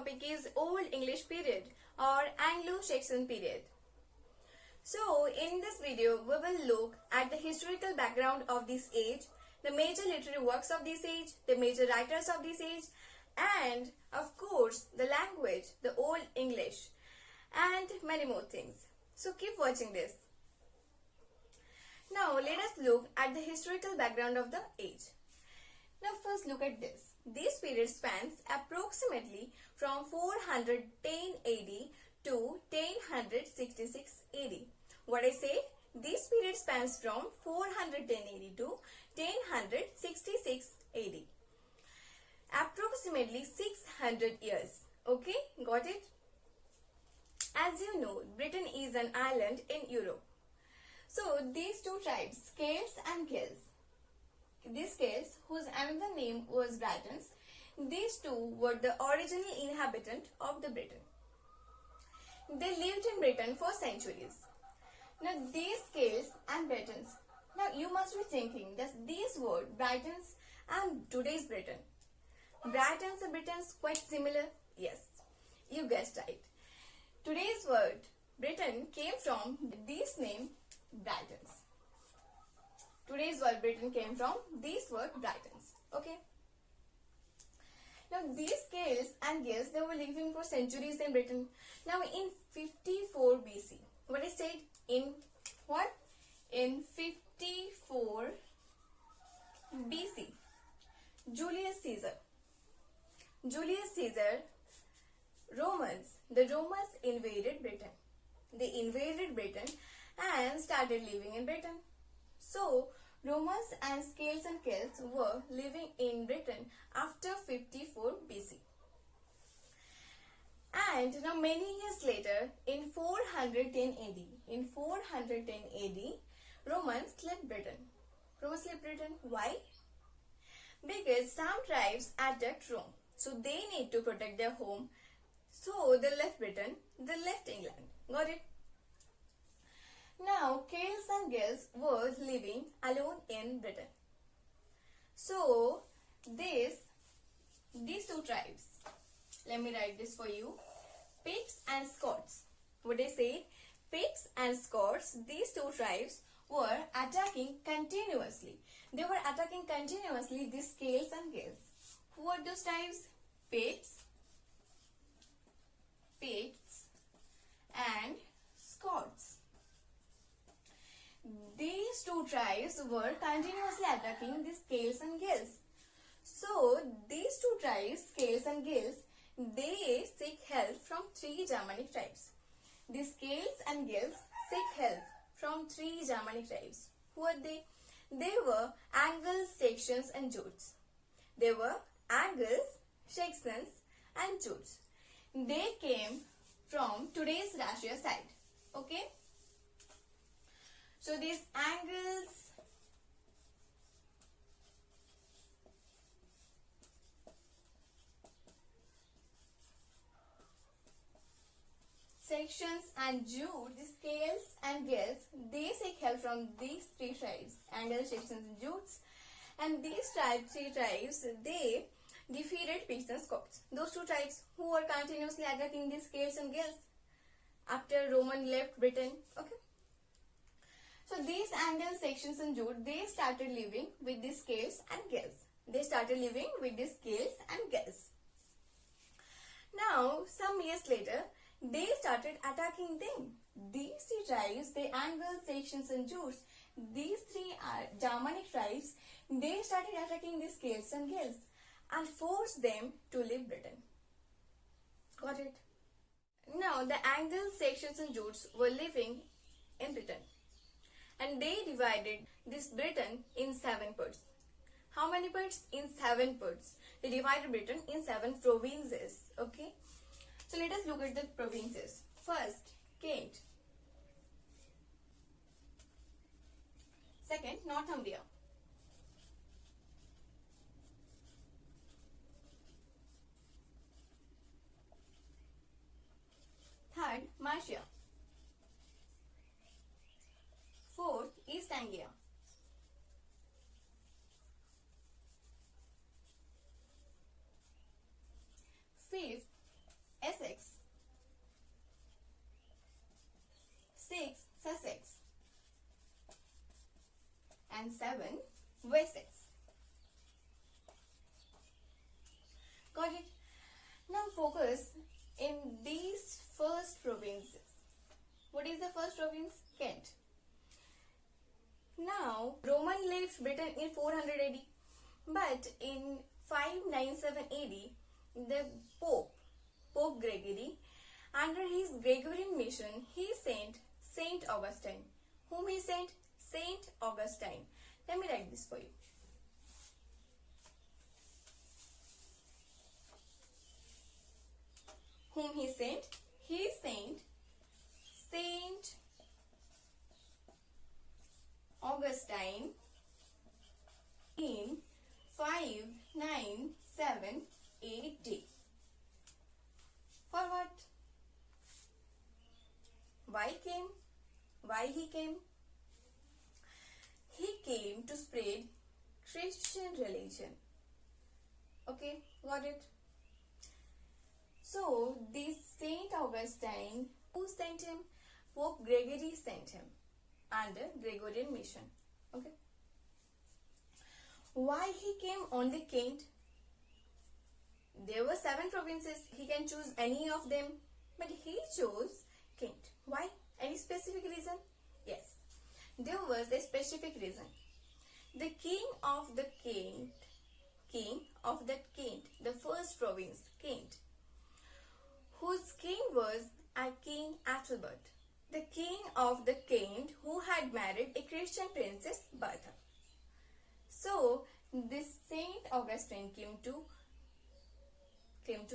topic is Old English period or Anglo-Saxon period. So in this video we will look at the historical background of this age, the major literary works of this age, the major writers of this age, and of course the language, the Old English, and many more things. So keep watching this. Now let us look at the historical background of the age. Now first look at this. This period spans approximately from 410 AD to 1066 AD. What I say? This period spans from 410 AD to 1066 AD. Approximately 600 years. Okay, got it? As you know, Britain is an island in Europe. So these two tribes, Celts and Gills, these Celts, whose another name was Britons, these two were the original inhabitant of the Britain. They lived in Britain for centuries. Now these Celts and Britons, now you must be thinking that these were Britons and today's Britain. Britons and Britons quite similar? Yes, you guessed right. Today's word Britain came from this name Britons. Today's word Britain came from this word Britons. Okay. Now these Celts and Gills, they were living for centuries in Britain. Now in 54 BC, what I said, in what? In 54 BC, Julius Caesar, the Romans invaded Britain. They invaded Britain and started living in Britain. So, Romans and Celts and Celts were living in Britain after 54 BC. And now many years later, in 410 AD, Romans left Britain. Why? Because some tribes attacked Rome. So they need to protect their home. So they left Britain, they left England. Got it? Now, Celts and Gills were living alone in Britain. So, these two tribes, let me write this for you, Picts and Scots. What I say? Picts and Scots, these two tribes were attacking continuously. They were attacking continuously these Celts and Gills. Who are those tribes? Picts and Scots. These two tribes were continuously attacking these Celts and Gills. So, these two tribes, Celts and Gills, they seek help from three Germanic tribes. These Celts and Gills seek help from three Germanic tribes. Who are they? They were Angles, Saxons and Jutes. They were Angles, Saxons and Jutes. They came from today's Russia side. Okay? So these Angles, Saxons and Jutes, these Celts and Gills, they seek help from these three tribes, Angles, Saxons and Jutes. And these three tribes, they defeated Picts and Scots. Those two tribes who were continuously attacking these Celts and Gills after Roman left Britain. Okay. So these Angles, Saxons and Jutes, they started living with these Celts and Gills. Now, some years later, they started attacking them. These three tribes, the Angles, Saxons and Jutes, these three Germanic tribes, they started attacking these Celts and Gills and forced them to leave Britain. Got it? Now, the Angles, Saxons and Jutes were living in Britain. And they divided this Britain in 7 parts. How many parts? In 7 parts. They divided Britain in 7 provinces. Okay. So let us look at the provinces. First, Kent. Second, Northumbria. Third, Mercia. Fourth, East Anglia. Fifth, 7, Wessex. Got it? Now focus in these first provinces. What is the first province? Kent. Now, Roman left Britain in 400 AD, but in 597 AD, the Pope Gregory, under his Gregorian mission, he sent Saint Augustine. Whom he sent? Saint Augustine. Let me write this for you. Whom he sent? He sent Saint Augustine in 597 AD. For what? Why he came? He came to spread Christian religion. Okay, got it? So, this Saint Augustine, who sent him? Pope Gregory sent him under Gregorian mission. Okay. Why he came only Kent? There were 7 provinces. He can choose any of them, but he chose Kent. Why? Any specific reason? Yes, there was a specific reason. The king of that Kent, the first province, Kent, whose king was King Ethelbert, the king of the Kent who had married a Christian princess, Bertha. So, this Saint Augustine came to Kent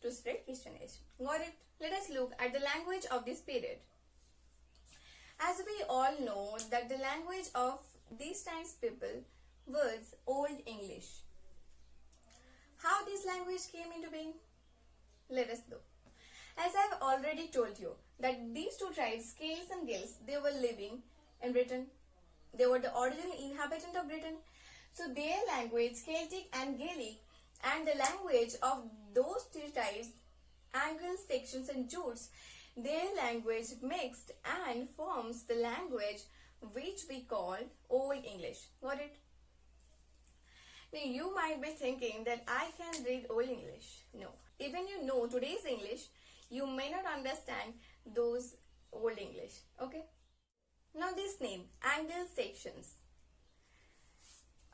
to spread Christianity. Got it? Let us look at the language of this period. As we all know that the language of these times people was Old English. How this language came into being? Let us look. As I have already told you that these two tribes, Celts and Gaels, they were living in Britain. They were the original inhabitant of Britain. So their language, Celtic and Gaelic, and the language of those 3 tribes, Anglo, Saxons and Jutes, their language mixed and forms the language which we call Old English. Got it? Now you might be thinking that I can read Old English. No. Even you know today's English, you may not understand those Old English. Okay? Now this name, Anglo-Saxons.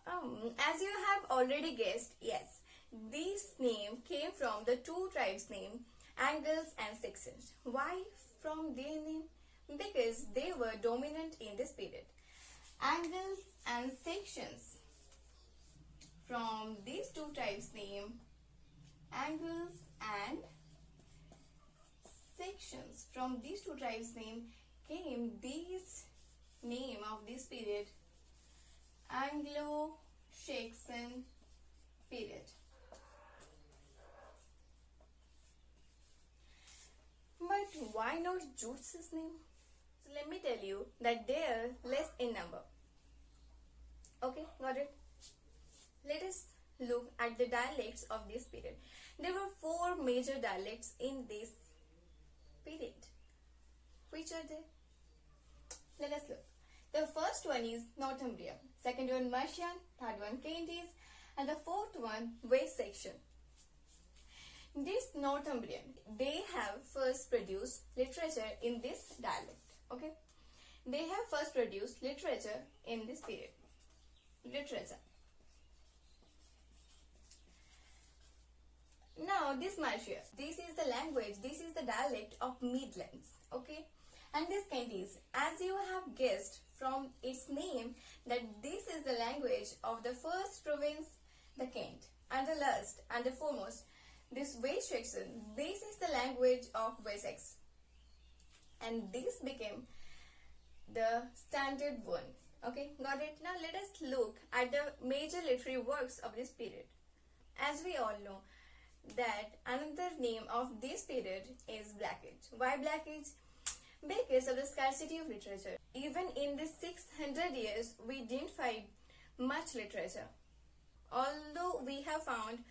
As you have already guessed, yes, this name came from the 2 tribes name, Angles and Saxons. Why from their name? Because they were dominant in this period. Angles and Saxons. From these 2 tribes name, Angles and Saxons. From these 2 tribes name came this name of this period, Anglo-Saxon period. But why not Jutes' name? So let me tell you that they are less in number. Okay, got it? Let us look at the dialects of this period. There were 4 major dialects in this period. Which are they? Let us look. The first one is Northumbria, second one Mercian, third one Kentish, and the 4th one West Saxon. This Northumbrian, they have first produced literature in this dialect. Okay, they have first produced literature in this period. Literature. Now this Mercia, this is the language, this is the dialect of Midlands. Okay, and this Kentish, as you have guessed from its name, that this is the language of the first province, the Kent, and the last and the foremost, this West Saxon, this is the language of Wessex, and this became the standard one. Okay, got it? Now let us look at the major literary works of this period. As we all know that another name of this period is Black Age. Why Black Age? Because of the scarcity of literature. Even in the 600 years, we didn't find much literature. Although we have found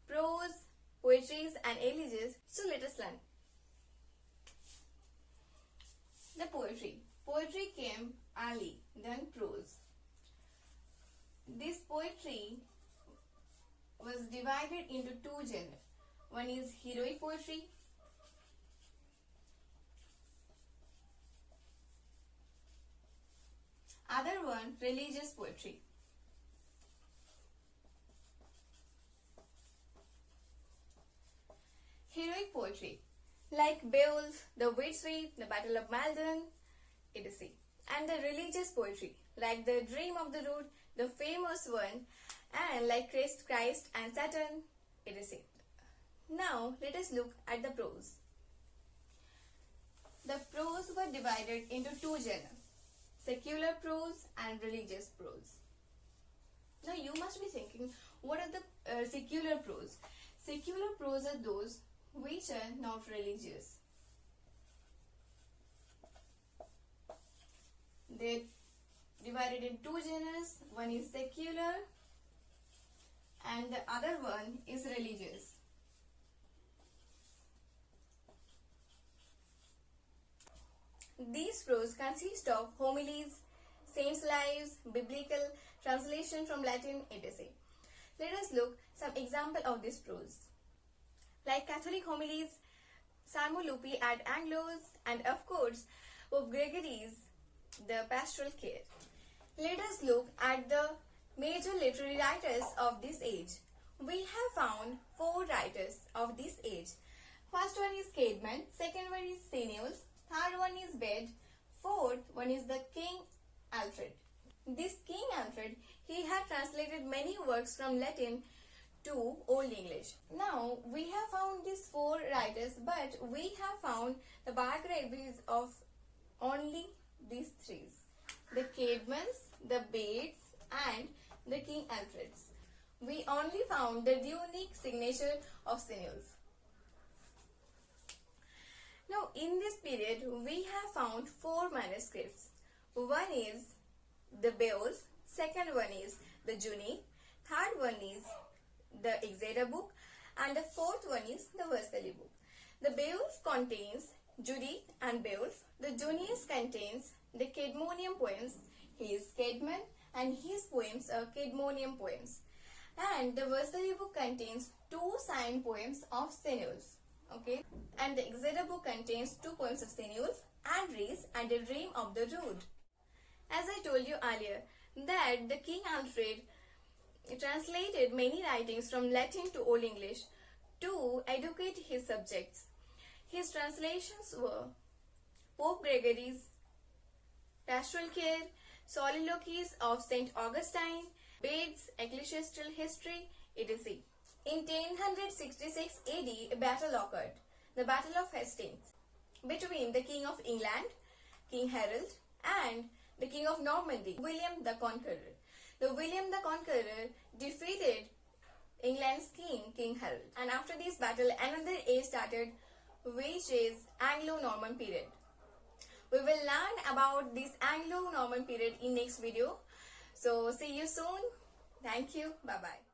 prose, poetries and elegies, so let us learn. The poetry. Poetry came early, then prose. this poetry was divided into two genres. One is heroic poetry, other one religious poetry. Heroic poetry like Beowulf, the Witchweed, the Battle of Maldon, etc. And the religious poetry like the Dream of the Rood, the famous one, and like Christ and Saturn, etc. Now let us look at the prose. The prose were divided into two genres, secular prose and religious prose. Now you must be thinking, what are the secular prose? Secular prose are those which are not religious. They divided in two genres. One is secular and the other one is religious. These prose consist of homilies, saints' lives, biblical translation from Latin, etc. Let us look some example of this prose. Like Catholic homilies, Lupi and Anglos, and of course Pope Gregory's The Pastoral Care. Let us look at the major literary writers of this age. We have found four writers of this age. First one is Caedmon, second one is Senius, third one is Bede, fourth one is the King Alfred. This King Alfred, he had translated many works from Latin to Old English. Now we have found these four writers, but we have found the biographies of only these three: the Caedmons, the Bedes, and the King Alfreds. We only found the unique signature of Senius. Now in this period we have found four manuscripts. One is the Beowulf, second one is the Juni, third one is the Exeter book, and the fourth one is the Versailles book. The Beowulf contains Judith and Beowulf. The Junius contains the Caedmonian poems. He is Caedmon and his poems are Caedmonian poems. And the Versailles book contains two signed poems of Senius. Okay, and the Exeter book contains two poems of Senius, Andres and the Dream of the Rood. As I told you earlier, that the King Alfred translated many writings from Latin to Old English to educate his subjects. His translations were Pope Gregory's Pastoral Care, Soliloquies of St. Augustine, Bede's Ecclesiastical History, etc. In 1066 AD, a battle occurred, the Battle of Hastings, between the King of England, King Harold, and the King of Normandy, William the Conqueror. The William the Conqueror defeated England's King Harold. And after this battle, another age started, which is Anglo-Norman period. We will learn about this Anglo-Norman period in next video. So see you soon. Thank you. Bye-bye.